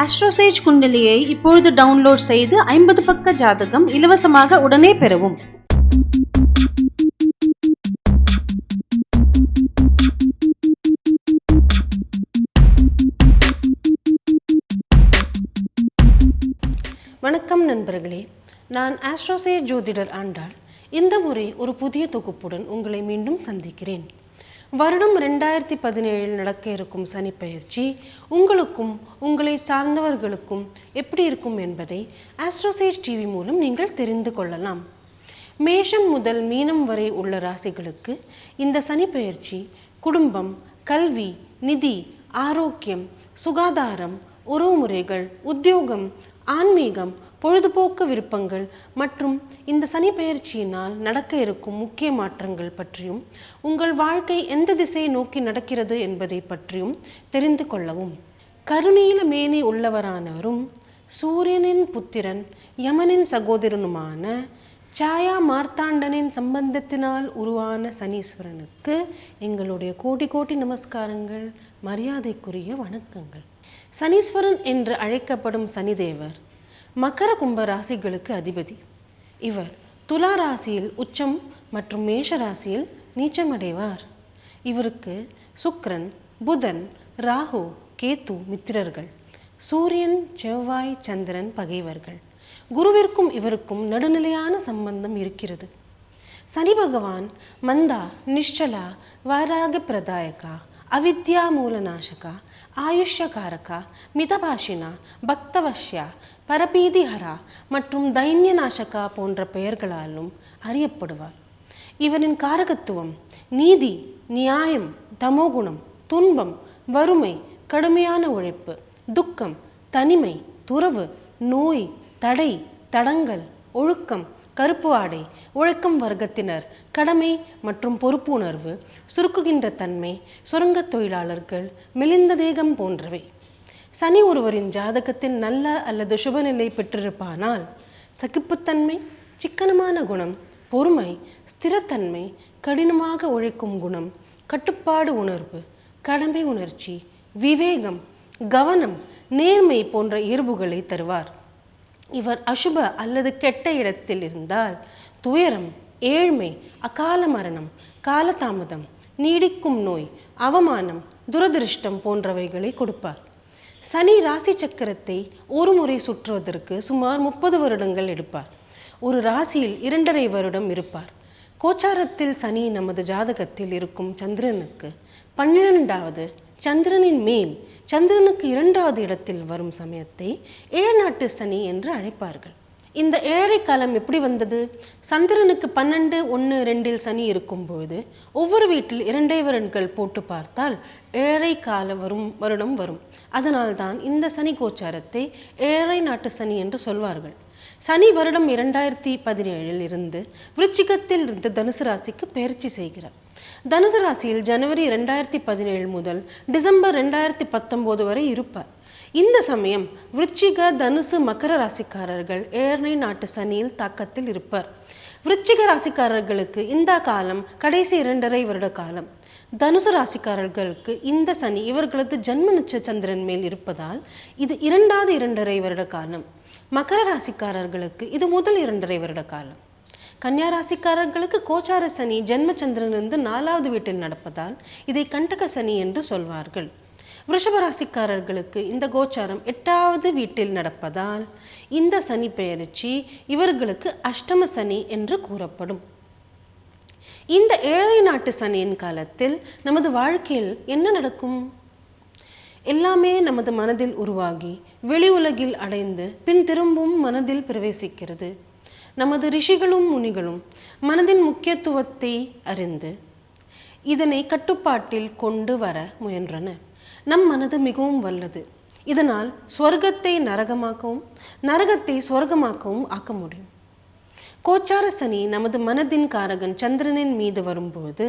ஆஸ்ட்ரோசேஜ் குண்டலியை இப்பொழுது டவுன்லோட் செய்து 50 பக்க ஜாதகம் இலவசமாக உடனே பெறவும். வணக்கம் நண்பர்களே, நான் ஆஸ்ட்ரோசேஜ் ஜோதிடர் ஆண்டாள். இந்த முறை ஒரு புதிய தொகுப்புடன் உங்களை மீண்டும் சந்திக்கிறேன். வருடம் 2017 நடக்க இருக்கும் சனிப்பெயர்ச்சி உங்களுக்கும் உங்களை சார்ந்தவர்களுக்கும் எப்படி இருக்கும் என்பதை ஆஸ்ட்ரோசேஜ் டிவி மூலம் நீங்கள் தெரிந்து கொள்ளலாம். மேஷம் முதல் மீனம் வரை உள்ள ராசிகளுக்கு இந்த சனிப்பெயர்ச்சி குடும்பம், கல்வி, நிதி, ஆரோக்கியம், சுகாதாரம், உறவுமுறைகள், உத்தியோகம், ஆன்மீகம், பொழுதுபோக்கு விருப்பங்கள் மற்றும் இந்த சனி பெயர்ச்சியினால் நடக்க இருக்கும் முக்கிய மாற்றங்கள் பற்றியும் உங்கள் வாழ்க்கை எந்த திசையை நோக்கி நடக்கிறது என்பதை பற்றியும் தெரிந்து கொள்ளவும். கருநீல மேனி உள்ளவரானவரும் சூரியனின் புத்திரன் யமனின் சகோதரனுமான சாயா மார்த்தாண்டனின் சம்பந்தத்தினால் உருவான சனீஸ்வரனுக்கு எங்களுடைய கோடி கோடி நமஸ்காரங்கள், மரியாதைக்குரிய வணக்கங்கள். சனீஸ்வரன் என்று அழைக்கப்படும் சனிதேவர் மகர கும்ப ராசிகளுக்கு அதிபதி. இவர் துலா ராசியில் உச்சம் மற்றும் மேஷ ராசியில் நீச்சமடைவார். இவருக்கு சுக்கிரன், புதன், ராகு, கேத்து மித்திரர்கள். சூரியன், செவ்வாய், சந்திரன் பகைவர்கள். குருவிற்கும் இவருக்கும் நடுநிலையான சம்பந்தம் இருக்கிறது. சனி பகவான் மந்தா, நிஷ்சலா, வைராக பிரதாயகா, அவித்யா மூலநாசகா, ஆயுஷ்யகாரகா, மிதபாஷினா, பக்தவஷ்யா, பரபீதிஹரா மற்றும் தைன்யநாசகா போன்ற பெயர்களாலும் அறியப்படுவார். இவரின் காரகத்துவம் நீதி, நியாயம், தமோகுணம், துன்பம், வறுமை, கடுமையான உழைப்பு, துக்கம், தனிமை, துறவு, நோய், தடை, தடங்கல், ஒழுக்கம், கருப்பு ஆடை, உழைக்கும் வர்க்கத்தினர், கடமை மற்றும் பொறுப்பு உணர்வு, சுருக்குகின்ற தன்மை, சுரங்கத் தொழிலாளர்கள், மெலிந்த தேகம் போன்றவை. சனி ஒருவரின் ஜாதகத்தில் நல்ல அல்லது சுபநிலை பெற்றிருப்பானால் சகிப்புத்தன்மை, சிக்கனமான குணம், பொறுமை, ஸ்திரத்தன்மை, கடினமாக உழைக்கும் குணம், கட்டுப்பாடு உணர்வு, கடமை உணர்ச்சி, விவேகம், கவனம், நேர்மை போன்ற இயல்புகளை தருவார். இவர் அசுப அல்லது கெட்ட இடத்தில் இருந்தால் துயரம், ஏழ்மை, அகால மரணம், காலதாமதம், நீடிக்கும் நோய், அவமானம், துரதிருஷ்டம் போன்றவைகளை கொடுப்பார். சனி ராசி சக்கரத்தை ஒரு முறை சுற்றுவதற்கு சுமார் 30 வருடங்கள் எடுப்பார். ஒரு ராசியில் 2.5 வருடம் இருப்பார். கோச்சாரத்தில் சனி நமது ஜாதகத்தில் இருக்கும் சந்திரனுக்கு 12வது சந்திரனின் மேல் சந்திரனுக்கு 2வது இடத்தில் வரும் சமயத்தை ஏழநாட்டு சனி என்று அழைப்பார்கள். இந்த ஏழை காலம் எப்படி வந்தது? சந்திரனுக்கு 12, 1, 2 சனி இருக்கும்போது ஒவ்வொரு வீட்டில் 2 வருடங்கள் போட்டு பார்த்தால் ஏழை கால வருடம் வரும். அதனால்தான் இந்த சனி கோச்சாரத்தை ஏழை நாட்டு சனி என்று சொல்வார்கள். சனி வருடம் 2017 இருந்து விருச்சிகத்தில் இருந்து தனுசு ராசிக்கு பெயர்ச்சி செய்கிறார். தனுசு ராசியில் ஜனவரி 2017 முதல் டிசம்பர் 2019 வரை இருப்பார். இந்த சமயம் விருச்சிக, தனுசு, மகர ராசிக்காரர்கள் ஏழை நாட்டு சனியில் தாக்கத்தில் இருப்பார். விருச்சிக ராசிக்காரர்களுக்கு இந்த காலம் கடைசி 2.5 வருட காலம். தனுசு ராசிக்காரர்களுக்கு இந்த சனி இவர்களது ஜன்ம நட்சத்திரன் மேல் இருப்பதால் இது 2வது 2.5 வருட காலம். மகர ராசிக்காரர்களுக்கு இது முதல் 2.5 வருட காலம். கன்னியா ராசிக்காரர்களுக்கு கோச்சார சனி ஜென்மச்சந்திரனிலிருந்து 4வது வீட்டில் நடப்பதால் இதை கண்டக சனி என்று சொல்வார்கள். விருஷப ராசிக்காரர்களுக்கு இந்த கோச்சாரம் 8வது வீட்டில் நடப்பதால் இந்த சனி பெயர்ச்சி இவர்களுக்கு அஷ்டம சனி என்று கூறப்படும். இந்த ஏழை நாட்டு சனியின் காலத்தில் நமது வாழ்க்கையில் என்ன நடக்கும்? எல்லாமே நமது மனதில் உருவாகி வெளி உலகில் அடைந்து பின் திரும்பவும் மனதில் பிரவேசிக்கிறது. நமது ரிஷிகளும் முனிகளும் மனதின் முக்கியத்துவத்தை அறிந்து இதனை கட்டுப்பாட்டில் கொண்டு வர முயன்றனர். நம் மனது மிகவும் வல்லது. இதனால் ஸ்வர்க்கத்தை நரகமாக்கவும் நரகத்தை ஸ்வர்க்கமாக்கவும் ஆக்க முடியும். கோச்சார சனி நமது மனதின் காரகன் சந்திரனின் மீது வரும்போது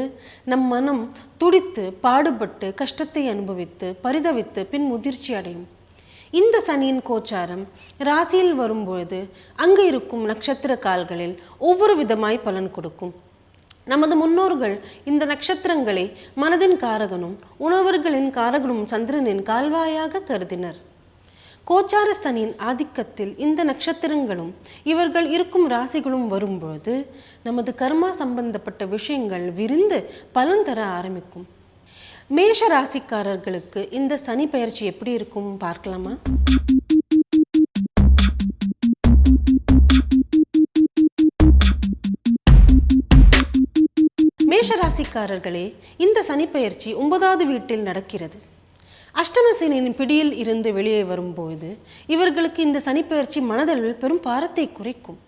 நம் மனம் துடித்து பாடுபட்டு கஷ்டத்தை அனுபவித்து பரிதவித்து பின் முதிர்ச்சி அடையும். இந்த சனியின் கோச்சாரம் ராசியில் வரும்பொழுது அங்கு இருக்கும் நட்சத்திர கால்களில் ஒவ்வொரு விதமாய் பலன் கொடுக்கும். நமது முன்னோர்கள் இந்த நட்சத்திரங்களை மனதின் காரகனும் உணவர்களின் காரகனும் சந்திரனின் கால்வாயாக கருதினர். கோச்சார சனியின் ஆதிக்கத்தில் இந்த நட்சத்திரங்களும் இவர்கள் இருக்கும் ராசிகளும் வரும்பொழுது நமது கர்மா சம்பந்தப்பட்ட விஷயங்கள் விரிந்து பலன் தர ஆரம்பிக்கும். மேஷ ராசிக்காரர்களுக்கு இந்த சனி பெயர்ச்சி எப்படி இருக்கும் பார்க்கலாமா? மேஷ ராசிக்காரர்களே, இந்த சனிப்பெயர்ச்சி 9வது வீட்டில் நடக்கிறது. அஷ்டம சனியின் பிடியில் இருந்து வெளியே வரும்போது இவர்களுக்கு இந்த சனிப்பெயர்ச்சி மனதளவில் பெரும் பாரத்தை குறைக்கும்.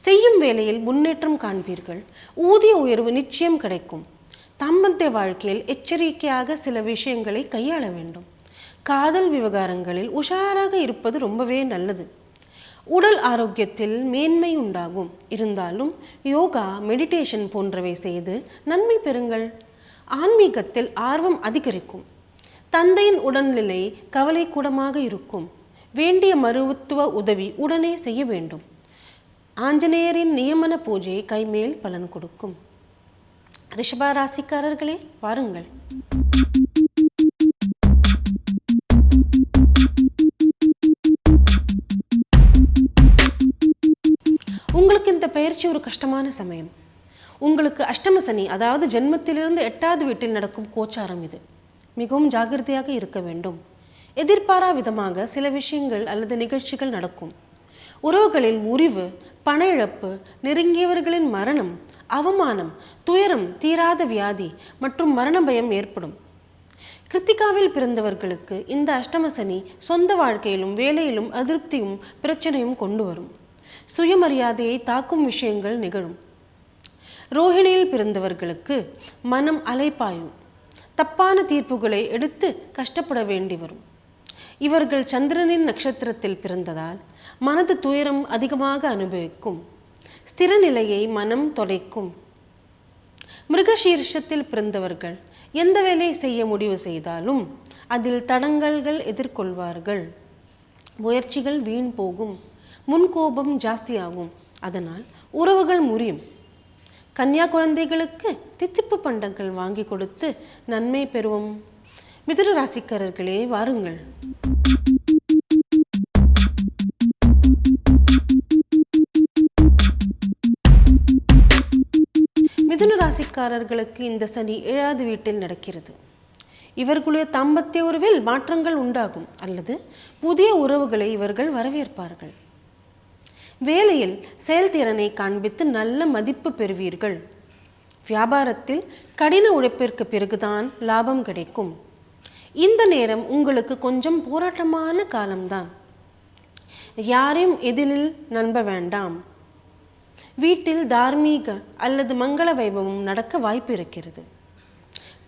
செய்யும் வேலையில் முன்னேற்றம் காண்பீர்கள். ஊதிய உயர்வு நிச்சயம் கிடைக்கும். தாம்பத்திய வாழ்க்கையில் எச்சரிக்கையாக சில விஷயங்களை கையாள வேண்டும். காதல் விவகாரங்களில் உஷாராக இருப்பது ரொம்பவே நல்லது. உடல் ஆரோக்கியத்தில் மேன்மை உண்டாகும். இருந்தாலும் யோகா, மெடிடேஷன் போன்றவை செய்து நன்மை பெறுங்கள். ஆன்மீகத்தில் ஆர்வம் அதிகரிக்கும். தந்தையின் உடல்நிலை கவலைக்கூடமாக இருக்கும். வேண்டிய மருத்துவ உதவி உடனே செய்ய வேண்டும். ஆஞ்சநேயரின் நியமன பூஜை கைமேல் பலன் கொடுக்கும். ரிஷப ராசிக்காரர்களே, வாருங்கள். உங்களுக்கு இந்த பயிற்சி ஒரு கஷ்டமான சமயம். உங்களுக்கு அஷ்டம சனி, அதாவது ஜென்மத்திலிருந்து 8வது வீட்டில் நடக்கும் கோச்சாரம் இது. மிகவும் ஜாகிரதையாக இருக்க வேண்டும். எதிர்பாரா விதமாக சில விஷயங்கள் அல்லது நிகழ்ச்சிகள் நடக்கும். உறவுகளில் முறிவு, பண இழப்பு, நெருங்கியவர்களின் மரணம், அவமானம், துயரம், தீராத வியாதி மற்றும் மரண பயம் ஏற்படும். கிருத்திகாவில் பிறந்தவர்களுக்கு இந்த அஷ்டம சனி சொந்த வாழ்க்கையிலும் வேலையிலும் அதிருப்தியும் பிரச்சனையும் கொண்டு வரும். சுயமரியாதையை தாக்கும் விஷயங்கள் நிகழும். ரோஹிணியில் பிறந்தவர்களுக்கு மனம் அலைப்பாயும். தப்பான தீர்ப்புகளை எடுத்து கஷ்டப்பட வேண்டி வரும். இவர்கள் சந்திரனின் நட்சத்திரத்தில் பிறந்ததால் மனது துயரம் அதிகமாக அனுபவிக்கும். ஸ்திர நிலையை மனம் தொலைக்கும். மிருகசீர்ஷத்தில் பிறந்தவர்கள் எந்த வேலை செய்ய முடிவு செய்தாலும் அதில் தடங்கல்கள் எதிர்கொள்வார்கள். முயற்சிகள் வீண் போகும். முன்கோபம் ஜாஸ்தியாகும். அதனால் உறவுகள் முறியும். கன்னியா குழந்தைகளுக்கு தித்திப்பு பண்டங்கள் வாங்கி கொடுத்து நன்மை பெறுவோம். மிதுன ராசிக்காரர்களே, வாருங்கள். மிதுன ராசிக்காரர்களுக்கு இந்த சனி 7வது வீட்டில் நடக்கிறது. இவர்களுடைய தாம்பத்திய உறவில் மாற்றங்கள் உண்டாகும் அல்லது புதிய உறவுகளை இவர்கள் வரவேற்பார்கள். வேலையில் செயல்திறனை காண்பித்து நல்ல மதிப்பு பெறுவீர்கள். வியாபாரத்தில் கடின உழைப்பிற்கு பிறகுதான் லாபம் கிடைக்கும். இந்த நேரம் உங்களுக்கு கொஞ்சம் போராட்டமான காலம்தான். யாரையும் எதிரில் நம்ப வேண்டாம். வீட்டில் தார்மீக அல்லது மங்கள வைபவம் நடக்க வாய்ப்பு இருக்கிறது.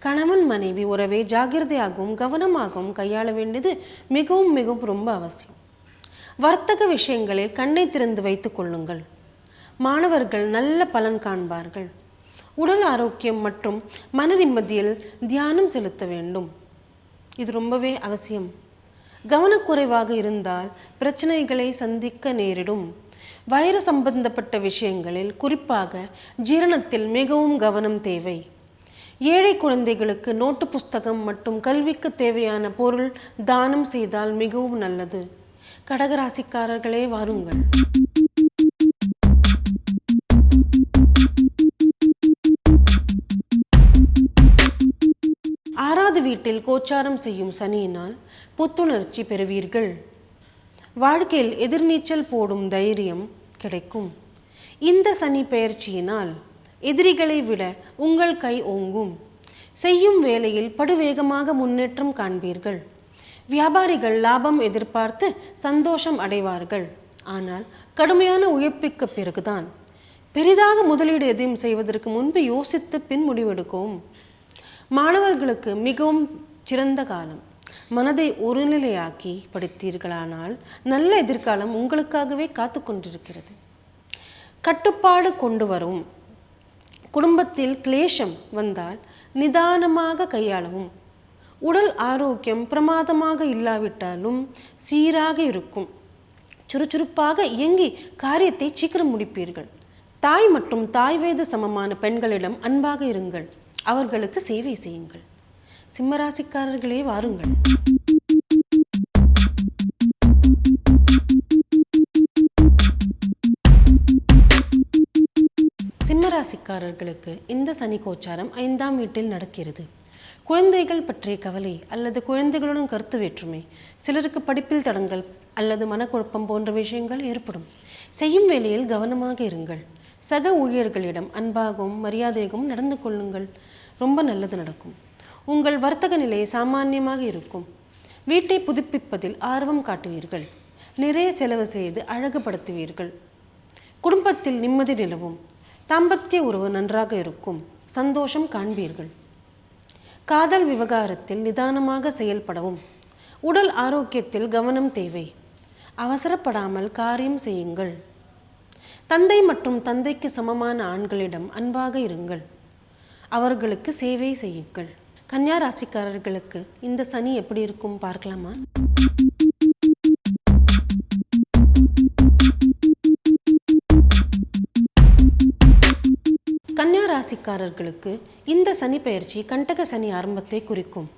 கணவன் மனைவி உறவை ஜாகிரதையாகவும் கவனமாகவும் கையாள வேண்டியது மிகவும் ரொம்ப அவசியம். வர்த்தக விஷயங்களில் கண்ணை திறந்து வைத்துக் கொள்ளுங்கள். மாணவர்கள் நல்ல பலன் காண்பார்கள். உடல் ஆரோக்கியம் மற்றும் மன நிம்மதியில் தியானம் செலுத்த வேண்டும். இது ரொம்பவே அவசியம். கவனக்குறைவாக இருந்தால் பிரச்சனைகளை சந்திக்க நேரிடும். வயிறு சம்பந்தப்பட்ட விஷயங்களில் குறிப்பாக ஜீரணத்தில் மிகவும் கவனம் தேவை. ஏழை குழந்தைகளுக்கு நோட்டு புஸ்தகம் மற்றும் கல்விக்கு தேவையான பொருள் தானம் செய்தால் மிகவும் நல்லது. கடகராசிக்காரர்களே, வாருங்கள். ஆறாவது வீட்டில் கோச்சாரம் செய்யும் சனியினால் புத்துணர்ச்சி பெறுவீர்கள். வாழ்க்கையில் எதிர்நீச்சல் போடும் தைரியம் கிடைக்கும். இந்த சனி பெயர்ச்சியினால் எதிரிகளை விட உங்கள் கை ஓங்கும். செய்யும் வேலையில் படுவேகமாக முன்னேற்றம் காண்பீர்கள். வியாபாரிகள் லாபம் எதிர்பார்த்து சந்தோஷம் அடைவார்கள். ஆனால் கடுமையான உழைப்புக்கு பிறகுதான். பெரிதாக முதலீடு எதையும் செய்வதற்கு முன்பு யோசித்து பின் முடிவெடுக்கவும். மாணவர்களுக்கு மிகவும் சிறந்த காலம். மனதை ஒருநிலையாக்கி படித்தீர்களானால் நல்ல எதிர்காலம் உங்களுக்காகவே காத்து கொண்டிருக்கிறது. கட்டுப்பாடு கொண்டு வரும். குடும்பத்தில் கிளேஷம் வந்தால் நிதானமாக கையாளவும். உடல் ஆரோக்கியம் பிரமாதமாக இல்லாவிட்டாலும் சீராக இருக்கும். சுறுசுறுப்பாக இயங்கி காரியத்தை சீக்கிரம் முடிப்பீர்கள். தாய் மற்றும் தாய் வயது சமமான பெண்களிடம் அன்பாக இருங்கள். அவர்களுக்கு சேவை செய்யுங்கள். சிம்மராசிக்காரர்களே, வாருங்கள். ராசிக்காரர்களுக்கு இந்த சனி கோச்சாரம் 5ஆம் வீட்டில் நடக்கிறது. குழந்தைகள் பற்றிய கவலை அல்லது குழந்தைகளுடன் கருத்து வேற்றுமை, சிலருக்கு படிப்பில் தடங்கல் அல்லது மனக்குழப்பம் போன்ற விஷயங்கள் ஏற்படும். செய்யும் வேலையில் கவனமாக இருங்கள். சக ஊழியர்களிடம் அன்பாகவும் மரியாதையாகவும் நடந்து கொள்ளுங்கள். ரொம்ப நல்லது நடக்கும். உங்கள் வர்த்தக நிலை சாமானியமாக இருக்கும். வீட்டை புதுப்பிப்பதில் ஆர்வம் காட்டுவீர்கள். நிறைய செலவு செய்து அழகுபடுத்துவீர்கள். குடும்பத்தில் நிம்மதி நிலவும். தாம்பத்திய உறவு நன்றாக இருக்கும். சந்தோஷம் காண்பீர்கள். காதல் விவகாரத்தில் நிதானமாக செயல்படவும். உடல் ஆரோக்கியத்தில் கவனம் தேவை. அவசரப்படாமல் காரியம் செய்யுங்கள். தந்தை மற்றும் தந்தைக்கு சமமான ஆண்களிடம் அன்பாக இருங்கள். அவர்களுக்கு சேவை செய்யுங்கள். கன்னியா ராசிக்காரர்களுக்கு இந்த சனி எப்படி இருக்கும் பார்க்கலாமா? கன்னியா ராசிக்காரர்களுக்கு இந்த சனி பெயர்ச்சி கண்டக சனி ஆரம்பத்தை குறிக்கும்.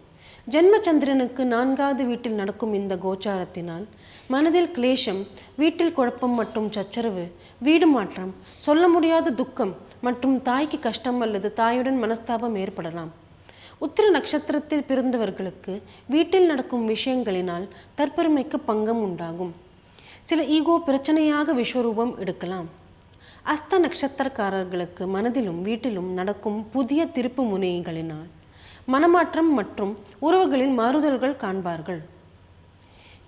ஜென்மச்சந்திரனுக்கு 4வது வீட்டில் நடக்கும் இந்த கோச்சாரத்தினால் மனதில் கிளேஷம், வீட்டில் குழப்பம் மற்றும் சச்சரவு, வீடு மாற்றம், சொல்ல முடியாத துக்கம் மற்றும் தாய்க்கு கஷ்டம் அல்லது தாயுடன் மனஸ்தாபம் ஏற்படலாம். உத்திர நட்சத்திரத்தில் பிறந்தவர்களுக்கு வீட்டில் நடக்கும் விஷயங்களினால் தற்பெருமைக்கு பங்கம் உண்டாகும். சில ஈகோ பிரச்சனையாக விஸ்வரூபம் எடுக்கலாம். அஸ்த நட்சத்திரக்காரர்களுக்கு மனதிலும் வீட்டிலும் நடக்கும் புதிய திருப்பு முனைகளினால் மனமாற்றம் மற்றும் உறவுகளில் மாறுதல்கள் காண்பார்கள்.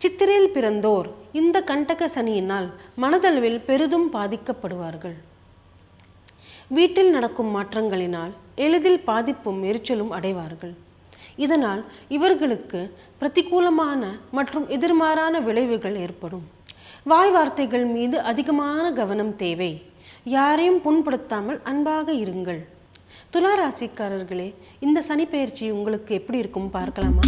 சித்திரையில் பிறந்தோர் இந்த கண்டக சனியினால் மனதளவில் பெரிதும் பாதிக்கப்படுவார்கள். வீட்டில் நடக்கும் மாற்றங்களினால் எளிதில் பாதிப்பும் எரிச்சலும் அடைவார்கள். இதனால் இவர்களுக்கு பிரதிகூலமான மற்றும் எதிர்மாறான விளைவுகள் ஏற்படும். வாய் வார்த்தைகள் மீது அதிகமான கவனம் தேவை. யாரையும் புண்படுத்தாமல் அன்பாக இருங்கள். துலா ராசிக்காரர்களே, இந்த சனி பெயர்ச்சி உங்களுக்கு எப்படி இருக்கும் பார்க்கலாமா?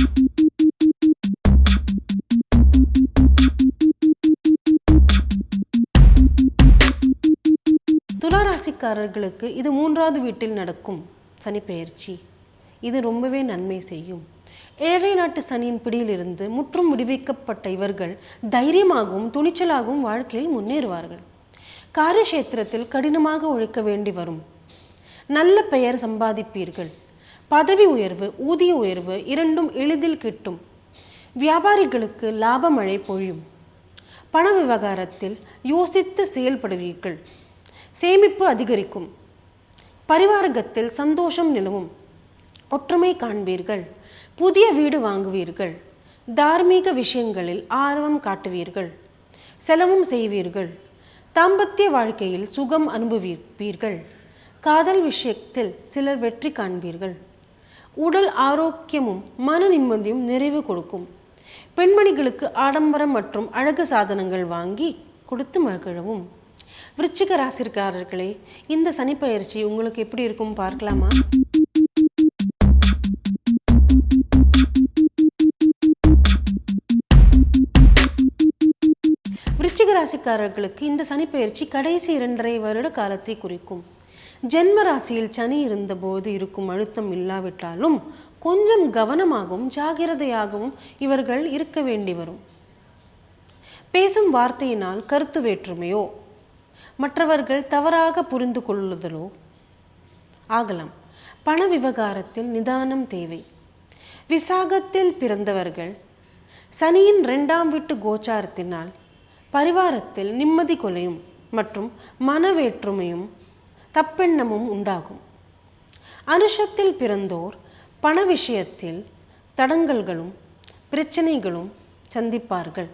துலா ராசிக்காரர்களுக்கு இது 3வது வீட்டில் நடக்கும் சனி பெயர்ச்சி. இது ரொம்பவே நன்மை செய்யும். ஏழை நாட்டு சனியின் பிடியிலிருந்து முற்றும் விடுவிக்கப்பட்ட இவர்கள் தைரியமாகவும் துணிச்சலாகவும் வாழ்க்கையில் முன்னேறுவார்கள். காரியக்ஷேத்திரத்தில் கடினமாக உழைக்க வேண்டி வரும். நல்ல பெயர் சம்பாதிப்பீர்கள். பதவி உயர்வு, ஊதிய உயர்வு இரண்டும் எளிதில் கிட்டும். வியாபாரிகளுக்கு லாப மழை பொழியும். பண விவகாரத்தில் யோசித்து செயல்படுவீர்கள். சேமிப்பு அதிகரிக்கும். பரிவாரகத்தில் சந்தோஷம் நிலவும். ஒற்றுமை காண்பீர்கள். புதிய வீடு வாங்குவீர்கள். தார்மீக விஷயங்களில் ஆர்வம் காட்டுவீர்கள். செலவும் செய்வீர்கள். தாம்பத்திய வாழ்க்கையில் சுகம் அனுபவிப்பீர்கள். காதல் விஷயத்தில் சிலர் வெற்றி காண்பீர்கள். உடல் ஆரோக்கியமும் மன நிம்மதியும் நிறைவு கொடுக்கும். பெண்மணிகளுக்கு ஆடம்பரம் மற்றும் அழகு சாதனங்கள் வாங்கி கொடுத்து மகிழவும். விருச்சிக ராசிக்காரர்களே, இந்த சனி பெயர்ச்சி உங்களுக்கு எப்படி இருக்கும் பார்க்கலாமா? விருச்சிக ராசிக்காரர்களுக்கு இந்த சனி பெயர்ச்சி கடைசி 2.5 வருட காலத்தை குறிக்கும். ஜென்ம ராசியில் சனி இருந்தபோது இருக்கும் அழுத்தம் இல்லாவிட்டாலும் கொஞ்சம் கவனமாகவும் ஜாகிரதையாகவும் இவர்கள் இருக்க வேண்டி வரும். பேசும் வார்த்தையினால் கருத்து வேற்றுமையோ மற்றவர்கள் தவறாக புரிந்து கொள்ளுதலோ ஆகலாம். பண விவகாரத்தில் நிதானம் தேவை. விசாகத்தில் பிறந்தவர்கள் சனியின் 2ஆம் வீட்டு கோச்சாரத்தினால் பரிவாரத்தில் நிம்மதி கொலையும் மற்றும் மனவேற்றுமையும் தப்பெண்ணமும் உண்டாகும். அனுஷத்தில் பிறந்தோர் பண விஷயத்தில் தடங்கல்களும் பிரச்சனைகளும் சந்திப்பார்கள்.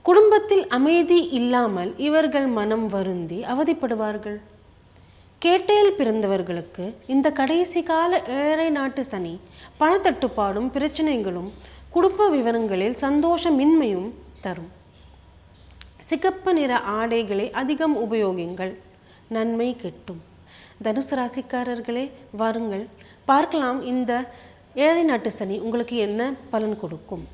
குடும்பத்தில் அமைதி இல்லாமல் இவர்கள் மனம் வருந்தி அவதிப்படுவார்கள். கேட்டையில் பிறந்தவர்களுக்கு இந்த கடைசி கால ஏழை நாட்டு சனி பணத்தட்டுப்பாடும் பிரச்சனைகளும் குடும்ப விவரங்களில் சந்தோஷமின்மையும் தரும். சிகப்பு நிற ஆடைகளை அதிகம் உபயோகிங்கள். நன்மை கிட்டும். தனுசு ராசிக்காரர்களே, வாருங்கள் பார்க்கலாம் இந்த ஏழை நாட்டு சனி உங்களுக்கு என்ன பலன் கொடுக்கும்.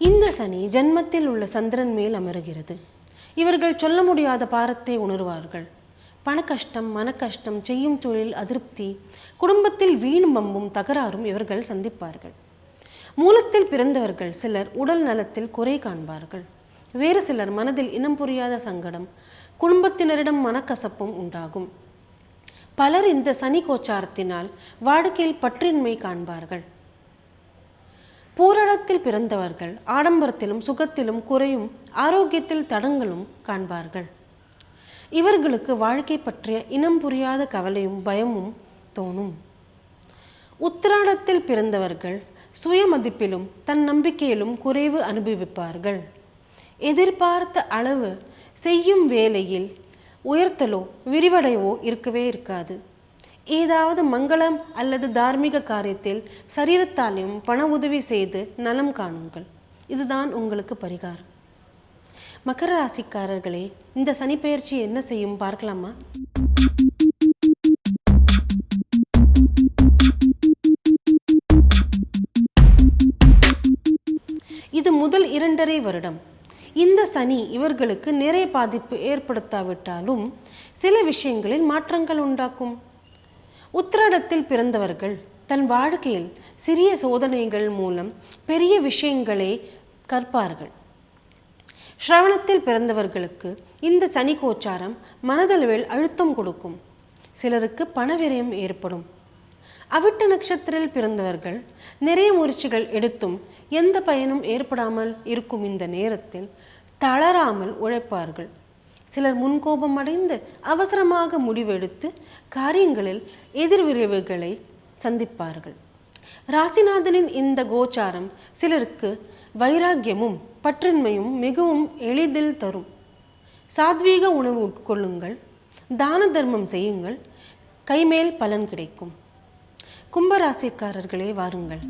இந்த சனி ஜென்மத்தில் உள்ள சந்திரன் மேல் அமருகிறது. இவர்கள் சொல்ல முடியாத பாரத்தை உணர்வார்கள். பண கஷ்டம், மன கஷ்டம், செய்யும் தொழில் அதிருப்தி, குடும்பத்தில் வீணும் வம்பும் தகராறும் இவர்கள் சந்திப்பார்கள். மூலத்தில் பிறந்தவர்கள் சிலர் உடல் நலத்தில் குறை காண்பார்கள். வேறு சிலர் மனதில் இனம் புரியாத சங்கடம், குடும்பத்தினரிடம் மனக்கசப்பும் உண்டாகும். பலர் இந்த சனி கோச்சாரத்தினால் வாழ்க்கையில் பற்றின்மை காண்பார்கள். பூரணத்தில் பிறந்தவர்கள் ஆடம்பரத்திலும் சுகத்திலும் குறையும், ஆரோக்கியத்தில் தடங்களும் காண்பார்கள். இவர்களுக்கு வாழ்க்கை பற்றிய இனம் புரியாத கவலையும் பயமும் தோணும். உத்திராடத்தில் பிறந்தவர்கள் சுய மதிப்பிலும் தன் நம்பிக்கையிலும் குறைவு அனுபவிப்பார்கள். எதிர்பார்த்த அளவு செய்யும் வேலையில் உயர்த்தலோ விரிவடைவோ இருக்கவே இருக்காது. ஏதாவது மங்களம் அல்லது தார்மீக காரியத்தில் சரீரத்தாலையும் பண உதவி செய்து நலம் காணுங்கள். இதுதான் உங்களுக்கு பரிகாரம். மகர ராசிக்காரர்களே, இந்த சனிப்பெயர்ச்சி என்ன செய்யும் பார்க்கலாமா? இது முதல் 2.5 வருடம். இந்த சனி இவர்களுக்கு நிறைய பாதிப்பு ஏற்படுத்தாவிட்டாலும் சில விஷயங்களில் மாற்றங்கள் உண்டாக்கும். உத்திராடத்தில் பிறந்தவர்கள் தன் வாழ்க்கையில் சிறிய சோதனைகள் மூலம் பெரிய விஷயங்களை கற்பார்கள். ஸ்ரவணத்தில் பிறந்தவர்களுக்கு இந்த சனி கோச்சாரம் மனதளவில் அழுத்தம் கொடுக்கும். சிலருக்கு பணவிரயம் ஏற்படும். அவிட்ட நட்சத்திரத்தில் பிறந்தவர்கள் நிறைய முயற்சிகள் எடுத்தும் எந்த பயனும் ஏற்படாமல் இருக்கும். இந்த நேரத்தில் தளராமல் உழைப்பார்கள். சிலர் முன்கோபம் அடைந்து அவசரமாக முடிவெடுத்து காரியங்களில் எதிர்விளைவுகளை சந்திப்பார்கள். ராசிநாதனின் இந்த கோச்சாரம் சிலருக்கு வைராக்கியமும் பற்றின்மையும் மிகவும் எளிதில் தரும். சாத்வீக உணவு உட்கொள்ளுங்கள், தான தர்மம் செய்யுங்கள், கைமேல் பலன் கிடைக்கும். கும்பராசிக்காரர்களே வாருங்கள்.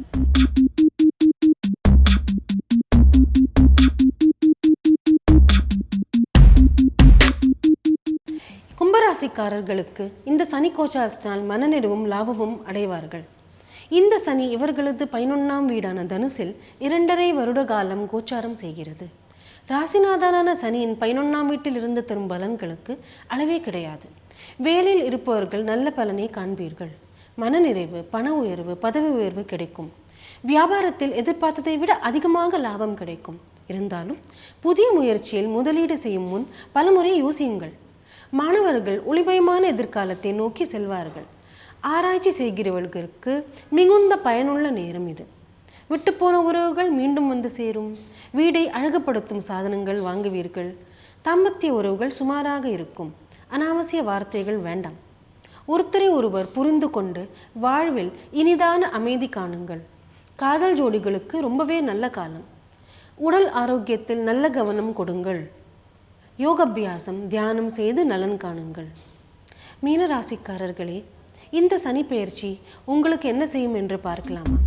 கும்பராசிக்காரர்களுக்கு இந்த சனி கோச்சாரத்தினால் மனநிறைவும் லாபமும் அடைவார்கள். இந்த சனி இவர்களது 11ஆம் வீடான தனுசில் 2.5 வருட காலம் கோச்சாரம் செய்கிறது. ராசிநாதனான சனியின் 11ஆம் வீட்டில் இருந்து தரும் பலன்களுக்கு அளவே கிடையாது. வேலையில் இருப்பவர்கள் நல்ல பலனை காண்பீர்கள். மனநிறைவு, பண உயர்வு, பதவி உயர்வு கிடைக்கும். வியாபாரத்தில் எதிர்பார்த்ததை விட அதிகமாக லாபம் கிடைக்கும். இருந்தாலும் புதிய முயற்சியில் முதலீடு செய்யும் முன் பலமுறை யோசியுங்கள். மாணவர்கள் ஒளிமயமான எதிர்காலத்தை நோக்கி செல்வார்கள். ஆராய்ச்சி செய்கிறவர்களுக்கு மிகுந்த பயனுள்ள நேரம் இது. விட்டுப்போன உறவுகள் மீண்டும் வந்து சேரும். வீடை அழகுபடுத்தும் சாதனங்கள் வாங்குவீர்கள். தாம்பத்திய உறவுகள் சுமாராக இருக்கும். அனாவசிய வார்த்தைகள் வேண்டாம். ஒருத்தரை ஒருவர் புரிந்து கொண்டு வாழ்வில் இனிதான அமைதி காணுங்கள். காதல் ஜோடிகளுக்கு ரொம்பவே நல்ல காலம். உடல் ஆரோக்கியத்தில் நல்ல கவனம் கொடுங்கள். யோகாபியாசம், தியானம் செய்து நலன் காணுங்கள். மீன ராசிக்காரர்களே, இந்த சனி பெயர்ச்சி உங்களுக்கு என்ன செய்யும் என்று பார்க்கலாமா?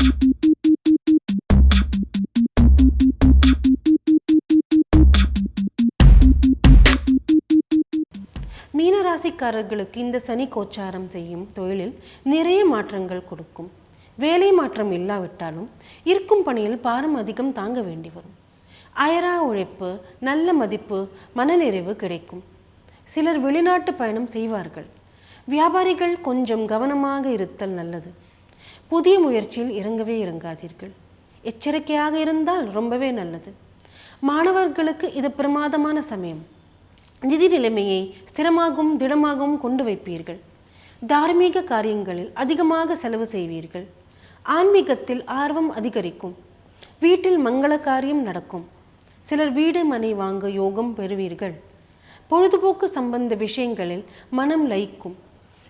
மீனராசிக்காரர்களுக்கு இந்த சனி கோச்சாரம் செய்யும் தொழிலில் நிறைய மாற்றங்கள் கொடுக்கும். வேலை மாற்றம் இல்லாவிட்டாலும் இருக்கும் பணியில் பாரம் அதிகம் தாங்க வேண்டி வரும். அயரா உழைப்பு, நல்ல மதிப்பு, மனநிறைவு கிடைக்கும். சிலர் வெளிநாட்டு பயணம் செய்வார்கள். வியாபாரிகள் கொஞ்சம் கவனமாக இருத்தல் நல்லது. புதிய முயற்சியில் இறங்கவே இறங்காதீர்கள். எச்சரிக்கையாக இருந்தால் ரொம்பவே நல்லது. மாணவர்களுக்கு இது பிரமாதமான சமயம். நிதி நிலைமையை ஸ்திரமாகவும் திடமாகவும் கொண்டு வைப்பீர்கள். தார்மீக காரியங்களில் அதிகமாக செலவு செய்வீர்கள். ஆன்மீகத்தில் ஆர்வம் அதிகரிக்கும். வீட்டில் மங்கள காரியம் நடக்கும். சிலர் வீடு மனை வாங்க யோகம் பெறுவீர்கள். பொழுதுபோக்கு சம்பந்த விஷயங்களில் மனம் லயிக்கும்.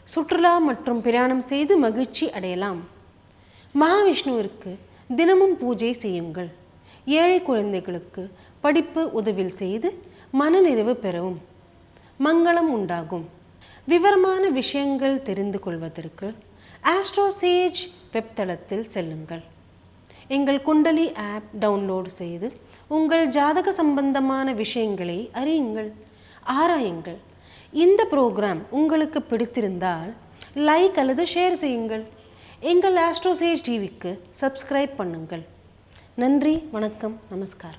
சுற்றுலா மற்றும் பிரயாணம் செய்து மகிழ்ச்சி அடையலாம். மகாவிஷ்ணுவிற்கு தினமும் பூஜை செய்யுங்கள். ஏழை குழந்தைகளுக்கு படிப்பு உதவி செய்து மனநிறைவு பெறவும். மங்களம் உண்டாகும். விவரமான விஷயங்கள் தெரிந்து கொள்வதற்கு ஆஸ்ட்ரோசேஜ் வெப்தளத்தில் செல்லுங்கள். எங்கள் குண்டலி ஆப் டவுன்லோட் செய்து உங்கள் ஜாதக சம்பந்தமான விஷயங்களை அறியுங்கள், ஆராயுங்கள். இந்த ப்ரோக்ராம் உங்களுக்கு பிடித்திருந்தால் லைக் அல்லது ஷேர் செய்யுங்கள். எங்கள் ஆஸ்ட்ரோசேஜ் டிவிக்கு சப்ஸ்கிரைப் பண்ணுங்கள். நன்றி, வணக்கம், நமஸ்காரம்.